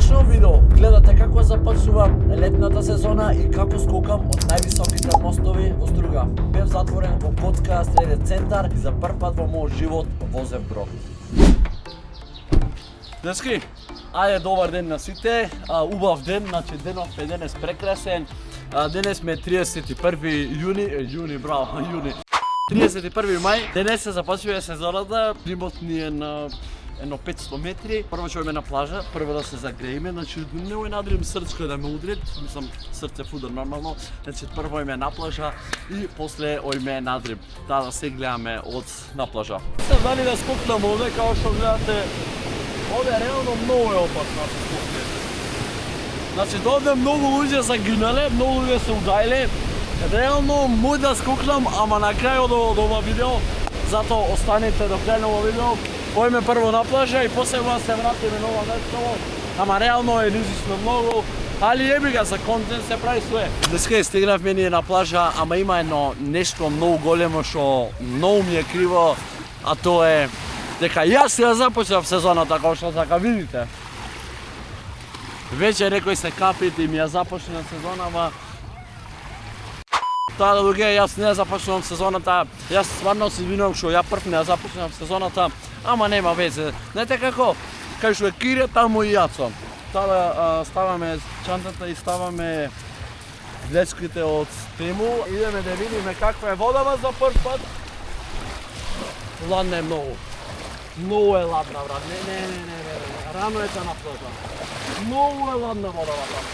денешно видео гледате како започнува летната сезона и како скокам од највисоките мостови во Струга. Бев затворен во Котка среден центар и за прв пат во мојот живот возев брод. Дески, ајде добар ден на сите, убав ден, значи денов е денес прекрасен. Денес ме 31 јуни, браво, јуни. 31 мај, денес се започнува сезоната, римот ни е на едно 500 метри. Прво ќе одиме на плажа, прво да се загрееме, значи не ој надрим срцко да ме удрит, мислам срце фудер нормално, значи прво име на плажа и после ојме надрим. Да се гледаме од на плажа. Се дали да скокнам овде, као што гледате, овде реално многу е опасно да се скокне. Значи овде многу луѓе се гинале, многу луѓе се удајле. Реално мој да скокнам, ама на крајот од ова видео, затоа останете до крај на ова видео. Ојме прво на плажа и после се вратиме на ова место, ама реално е ризично многу, али еби га за контент се прави све. Деска стигнавме ние на плажа, ама има едно нешто многу големо што многу ми е криво, а тоа е дека јас ја започнав сезоната, како што така видите. Веќе некој се капите и ми ја започна сезонава. Таа да доаѓа, јас не ја започнав сезоната, јас стварно се извинувам што ја прв не ја започнав сезоната, ама нема везе. Знаете како? Кај што е Кире, таму и јас сум. Тада ставаме чантата и ставаме влечките од тему. Идеме да видиме каква е водава за прв пат. Ладна е многу. Многу е ладна, брат. Не. Рано е та на плажа. Многу е ладна водава, брат.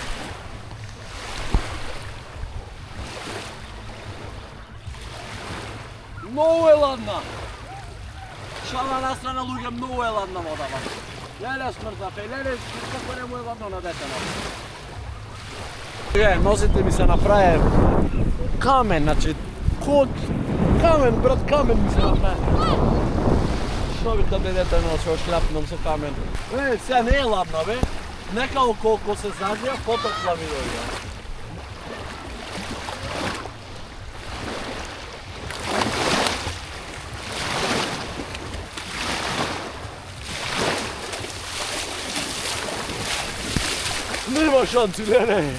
Многу е ладна. Шала на страна луѓе, многу е ладна водава. Леле смртав, леле како не му е ладно на детено. Нозите ми се направи камен, значи код камен, брат, камен ми се направи. Што би да бедете нос, што шляпнам со камен. Сега не е ладна, бе. Нека колку се зажија, потокла ми дојде. Нема шанси, не.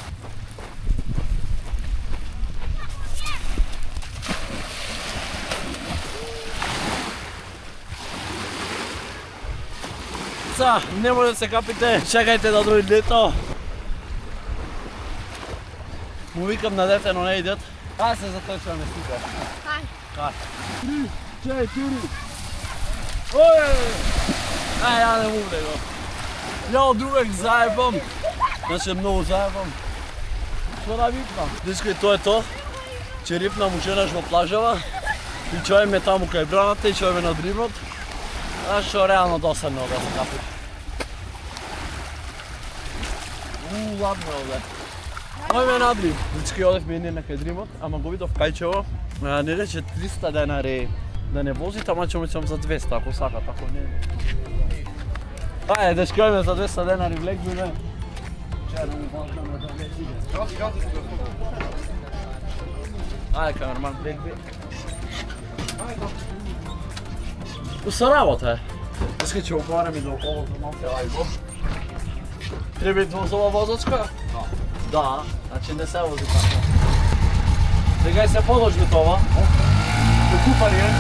Не може да се капите, чекајте да дојде лето. Му викам на дете, но не идет. Ај се заточваме сите. Ај. 3, 4. Ој! Ај, ја не му влего. Ја од увек заебам. Значи многу заебам. Што да викнам? Дечко, тоа е то. Че рипнам ученаш во плажава. И чојме таму кај браната и чојме на дримот. А што реално досадно да се капи. Ладно е овде. Ојме на дрим. Дечки, одевме ние на кај дримот, ама го видов кајчево. Не рече 300 денари да не возите, ама ќе мечам за 200 ако сакат, ако не. Ајде, дечки, ојме за 200 денари влегнеме. Ајде, камерман, бег. Уса работа е. Дечки, ќе оговарам и до околото малке лајго. Треба да возова возачка? Да, значи не се вози така. Сега се положи това. До купали е.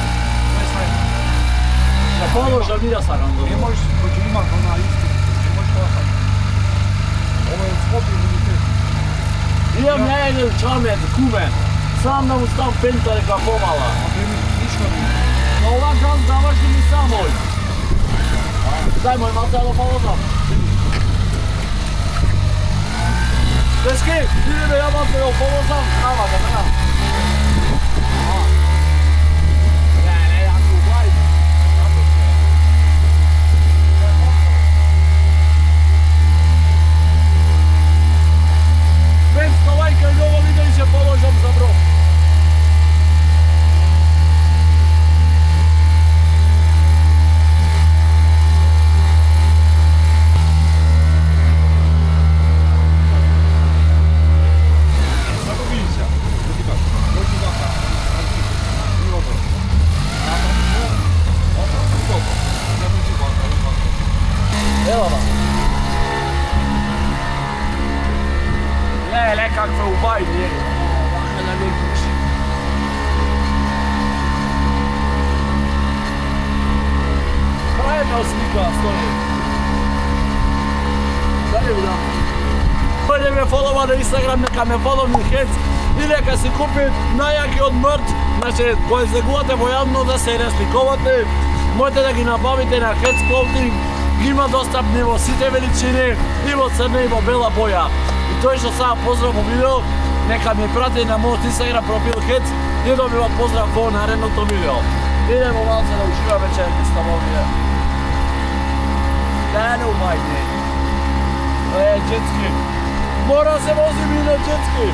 Се положи да ми да сакам да. Не можеш, кој има на исти. Не можеш тоа сакам. Ова е скопи видите. Имам еден чамет, кумен. Сам да му став пента дека помала. Ништо ми. Но ова газ заврши ми самој. Дај мој малце да полозам. Дечки, идеме ја малце да полозам. Ама да ме нам. Без лајка и ово видео ќе положам за брод. Како видиш ја? каква е убајни. Вака да не пуши. Прајна слика, стои. Дали видам? Кој ме фолова на Инстаграм, нека ме фолови Хец и нека си купи најакиот мерч. Значи, кој загувате во јавно да се ресликовате, можете да ги набавите на Hec Clothing, ги има достапни во сите величини, и во црна и во бела боја. И тој што сега поздрав во видео, нека ми прати на мојот Инстаграм профил Hec и добива поздрав во наредното видео. Идемо малце да уживаме вечеркиста во овие. Да не убајте. Джетски. Мора се возим и на джетски.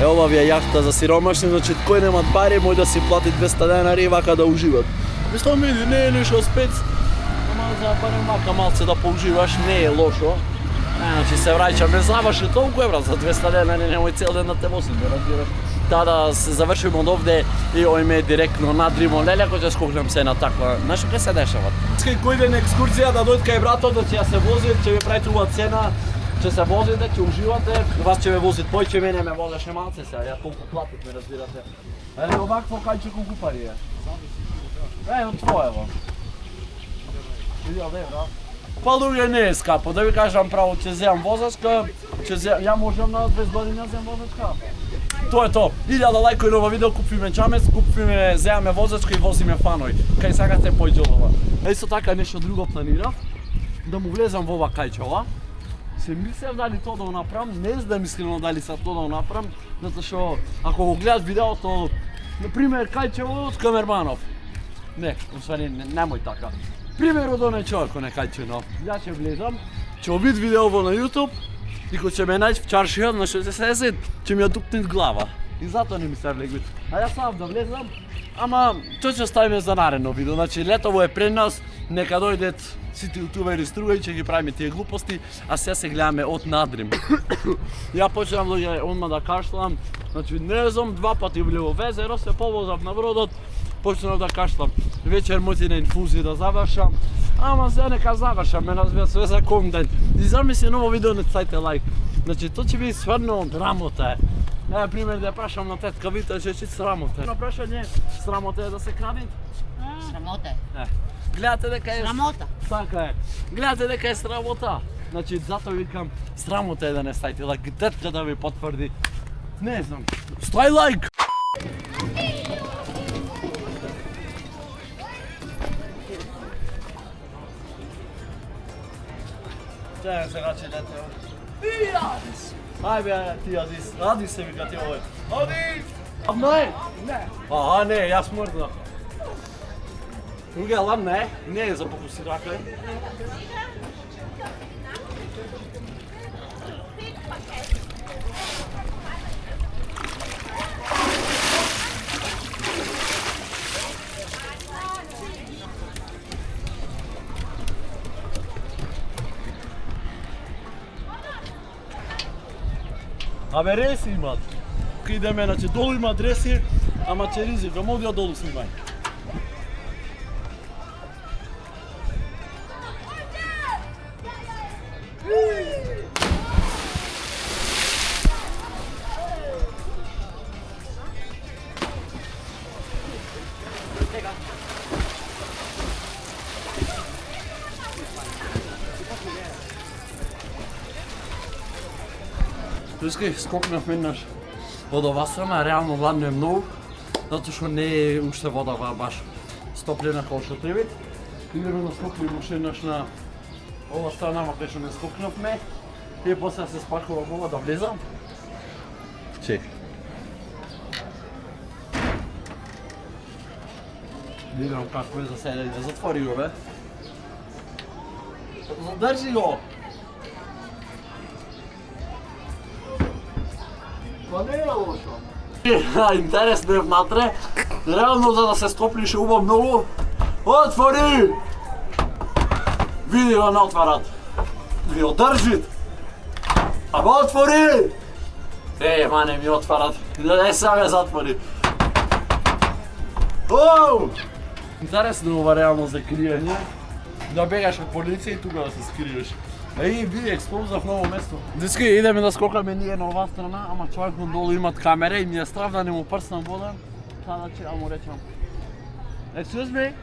Ова ви е јахта за сиромашни, значи кој немат пари може да си плати 200 денари и вака да уживат. Мислам види, не е ништо спец, ама за барем вака малце да поуживаш не е лошо. Значи се враќаме, заврши толку евра за 200 денари, немој цел ден да те возим, разбираш. Да се завршиме од овде и ојме директно над Римон, леле кој ќе скокнем се на таква. Знаеш кај се дешава? Кој ден екскурзија да дојде кај братот, да ќе ја се вози, ќе ви правите ува цена. Ќе се возите, ќе уживате, вас ќе ме возит појче, мене ме возеше малце сега, ја толку платив, ме разбирате. Еле овакво кајче колку пари е? Од твоево. 1000 евра. Па луѓе не е скапо, да ви кажам право, ќе земам возачка, ја можам на 20 години да земам возачка. Тоа е то. 1000 лајкови на ова видео, купиме чамец, купиме, земаме возачка и возиме фаној. Кај сакате појџолова. Исто така нешто друго планирав, да му влезам во ова кајчела. Се мислев дали тоа да го направам, не знам искрено дали са тоа да го направам, затоа што ако го гледаш видеото, например кајчево од Камерманов. Не, усвари, немој така. Пример од оној човек кој не кајчено. Ја ќе влезам, ќе обид видеово на YouTube и кој ќе ме најде в чаршија, на 60, ќе ми ја дупнет глава. И затоа не ми се влегли. А јас сам да влезам, ама тоа ќе ставиме за наредно видео. Значи летово е пред нас, нека дојдет сите јутубери стругај, ќе ги правиме тие глупости, а сега се гледаме од надрим. Ја почнам одма да кашлам, значи не знам, 2 пати влево везеро, се повозав на бродот, почнав да кашлам. Вечер моти на инфузија да завршам, ама сега нека завршам, ме разбира све за контент. И замисли ново видео, не цајте лайк. Значи тоа ќе би стварно срамота е. Например да ја прашам на тетка Вита, че срамота е. На прашање, срамота е да се кради? Срамота е. Гледате дека е срамота. Така е. Гледате дека е срамота. Значи затоа викам срамота е да не ставите лайк, тетка да ви потврди. Не знам. Ставај лайк. Чај сега че дете. Адис. Ај бе ти Адис. Адис се вика ти овој. Адис. Не. Не. Аха не, јас мрднав. Другия лам не е за фокусирака. Абе реси имат. Идеме, значи долу имат реси, ама че ризикам, оди од долу снимај. Тускај, скокнав еднаш од ова страна, реално ладно е многу, затоа што не е уште водава баш стоплена како што треба. Идеме да скокнеме уште еднаш на ова страна, кај што не скокнавме, и после се спакувам ова да влезам. Чек. Видам како е за седење, затвори го бе. Задржи го! Па не е лошо. Интересно е внатре. Реално за да се стоплише уба многу. Отвори! Види го не отварат. Ви одржит. Абе отвори! Ма не ми отварат. Не се ме затвори. Оу! Интересно ова реално за криење. Да бегаш од полиција и тука да се скриеш. Еј, види, експлозав ново место. Диски, идеме да скокаме ние на оваа страна, ама човек долу имат камера и ми е страв да не му прснам вода. Тада че, му речам. Excuse me?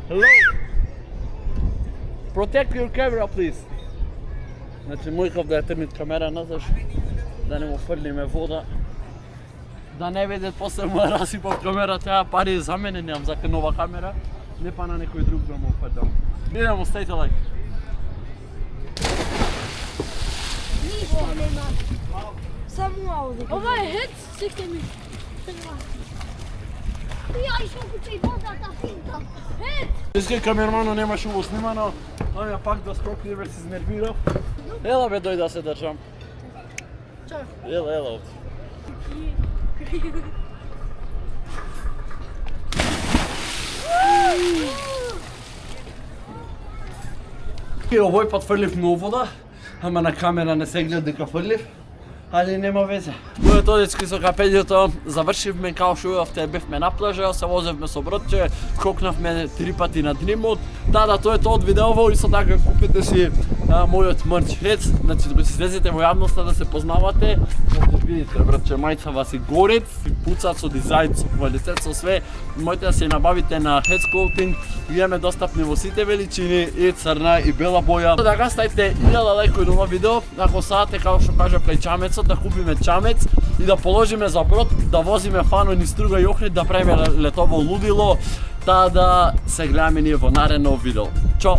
Hello? Protect your camera, please. Значи, мојкав да ја трнит камера назад, да не му фрлиме вода. Да не видят после му расипав камера, таа пари за мене, немам за нова камера. Не па на некој друг да му фрдам. Идемо, стајте лайк. Ништо нема. Само ауди. Ова е хит, сикте ми. Ја ишо куче водата финта. Хит! Иска камермано немаше го снимано, ја пак да скокне ве се изнервирав. Ела бе, дој да се држам. Чао. Ела овде. И овој пат фрлив многу вода, ама на камера не се гледа дека фрлив, али нема везе. Моето дечки со капелјото завршивме као што увавте, бевме на плажа, се возевме со бродче, скокнавме 3 пати на днимот. Да, тоа е тоа од видеово, исто така купите си мојот мерч хец, значи да се излезете во јавноста да се познавате. Значи видите, братче, мајцава си горец, си пуцат со дизајн, со квалитет, со све. Можете да се набавите на Heads Clothing, имаме достапни во сите величини, и црна и бела боја. Така ставите 1000 лајкови на ова видео, ако сакате, како што кажа кај чамецот, да купиме чамец и да положиме за брод, да возиме фано низ Струга и Охрид, да правиме летово лудило, да се гледаме ние во наредно видео. Чао!